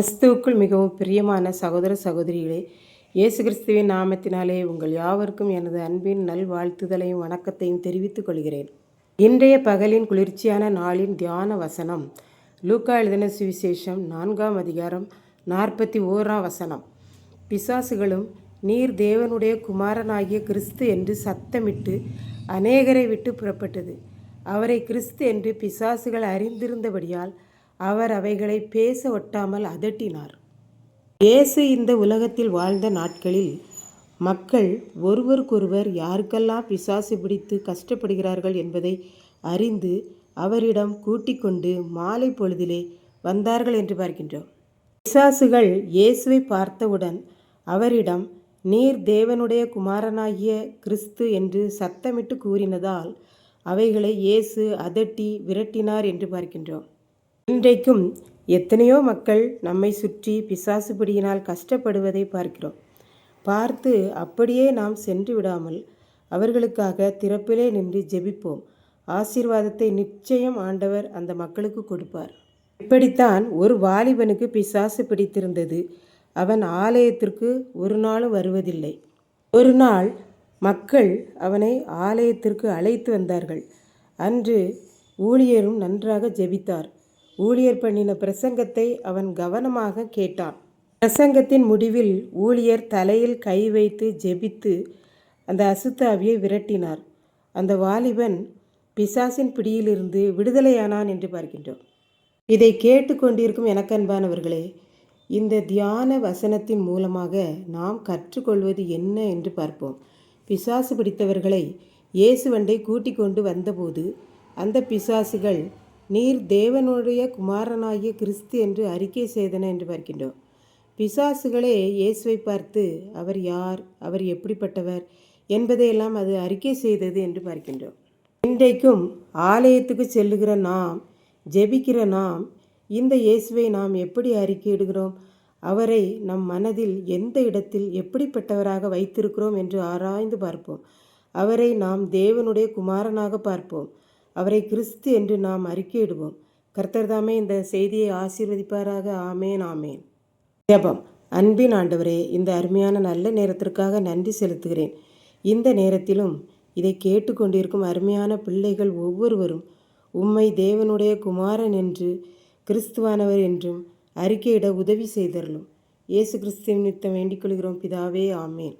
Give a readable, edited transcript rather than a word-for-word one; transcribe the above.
கிறிஸ்துவுக்குள் மிகவும் பிரியமான சகோதர சகோதரிகளே, இயேசு கிறிஸ்துவின் நாமத்தினாலே உங்கள் யாவருக்கும் எனது அன்பின் நல்வாழ்த்துதலையும் வணக்கத்தையும் தெரிவித்துக் கொள்கிறேன். இன்றைய பகலின் குளிர்ச்சியான நாளின் தியான வசனம் லூக்கா எழுதின சுவிசேஷம் 4ஆம் அதிகாரம் 41ஆம் வசனம். பிசாசுகளும் நீர் தேவனுடைய குமாரனாகிய கிறிஸ்து என்று சத்தமிட்டு அநேகரை விட்டு புறப்பட்டது. அவரை கிறிஸ்து என்று பிசாசுகள் அறிந்திருந்தபடியால் அவர் அவைகளை பேச ஒட்டாமல் அதட்டினார். இயேசு இந்த உலகத்தில் வாழ்ந்த நாட்களில் மக்கள் ஒருவருக்கொருவர் யாருக்கெல்லாம் பிசாசு பிடித்து கஷ்டப்படுகிறார்கள் என்பதை அறிந்து அவரிடம் கூட்டிக் கொண்டு மாலை பொழுதிலே வந்தார்கள் என்று பார்க்கின்றோம். பிசாசுகள் இயேசுவை பார்த்தவுடன் அவரிடம் நீர் தேவனுடைய குமாரனாகிய கிறிஸ்து என்று சத்தமிட்டு கூறினதால் அவைகளை இயேசு அதட்டி விரட்டினார் என்று பார்க்கின்றோம். இன்றைக்கும் எத்தனையோ மக்கள் நம்மை சுற்றி பிசாசு பிடியினால் கஷ்டப்படுவதை பார்க்கிறோம். பார்த்து அப்படியே நாம் சென்று விடாமல் அவர்களுக்காக திறப்பிலே நின்று ஜெபிப்போம். ஆசீர்வாதத்தை நிச்சயம் ஆண்டவர் அந்த மக்களுக்கு கொடுப்பார். இப்படித்தான் ஒரு வாலிபனுக்கு பிசாசு பிடித்திருந்தது. அவன் ஆலயத்திற்கு ஒரு நாளும் வருவதில்லை. ஒரு நாள் மக்கள் அவனை ஆலயத்திற்கு அழைத்து வந்தார்கள். அன்று ஊழியரும் நன்றாக ஜெபித்தார். ஊழியர் பண்ணின பிரசங்கத்தை அவன் கவனமாக கேட்டான். பிரசங்கத்தின் முடிவில் ஊழியர் தலையில் கை வைத்து ஜெபித்து அந்த அசுத்தாவியை விரட்டினார். அந்த வாலிபன் பிசாசின் பிடியிலிருந்து விடுதலையானான் என்று பார்க்கின்றோம். இதை கேட்டுக்கொண்டிருக்கும் எனக்கன்பானவர்களே, இந்த தியான வசனத்தின் மூலமாக நாம் கற்றுக்கொள்வது என்ன என்று பார்ப்போம். பிசாசு பிடித்தவர்களை இயேசுவண்டை கூட்டிக் கொண்டு வந்தபோது அந்த பிசாசுகள் நீர் தேவனுடைய குமாரனாகிய கிறிஸ்து என்று அறிக்கை செய்தன என்று பார்க்கின்றோம். பிசாசுகளே இயேசுவை பார்த்து அவர் யார், அவர் எப்படிப்பட்டவர் என்பதையெல்லாம் அது அறிக்கை செய்தது என்று பார்க்கின்றோம். இன்றைக்கும் ஆலயத்துக்கு செல்லுகிற நாம், ஜெபிக்கிற நாம், இந்த இயேசுவை நாம் எப்படி அறிக்கையிடுகிறோம், அவரை நம் மனதில் எந்த இடத்தில் எப்படிப்பட்டவராக வைத்திருக்கிறோம் என்று ஆராய்ந்து பார்ப்போம். அவரை நாம் தேவனுடைய குமாரனாக பார்ப்போம். அவரை கிறிஸ்து என்று நாம் அறிக்கையிடுவோம். கர்த்தர் தாமே இந்த செய்தியை ஆசீர்வதிப்பாராக. ஆமேன், ஆமேன். ஜெபம். அன்பின் ஆண்டவரே, இந்த அருமையான நல்ல நேரத்திற்காக நன்றி செலுத்துகிறேன். இந்த நேரத்திலும் இதை கேட்டுக்கொண்டிருக்கும் அருமையான பிள்ளைகள் ஒவ்வொருவரும் உம்மை தேவனுடைய குமாரன் என்று கிறிஸ்துவானவர் என்றும் அறிக்கையிட உதவி செய்தரலும். இயேசு கிறிஸ்துவின் நிமித்தம் வேண்டிக் கொள்கிறோம் பிதாவே. ஆமேன்.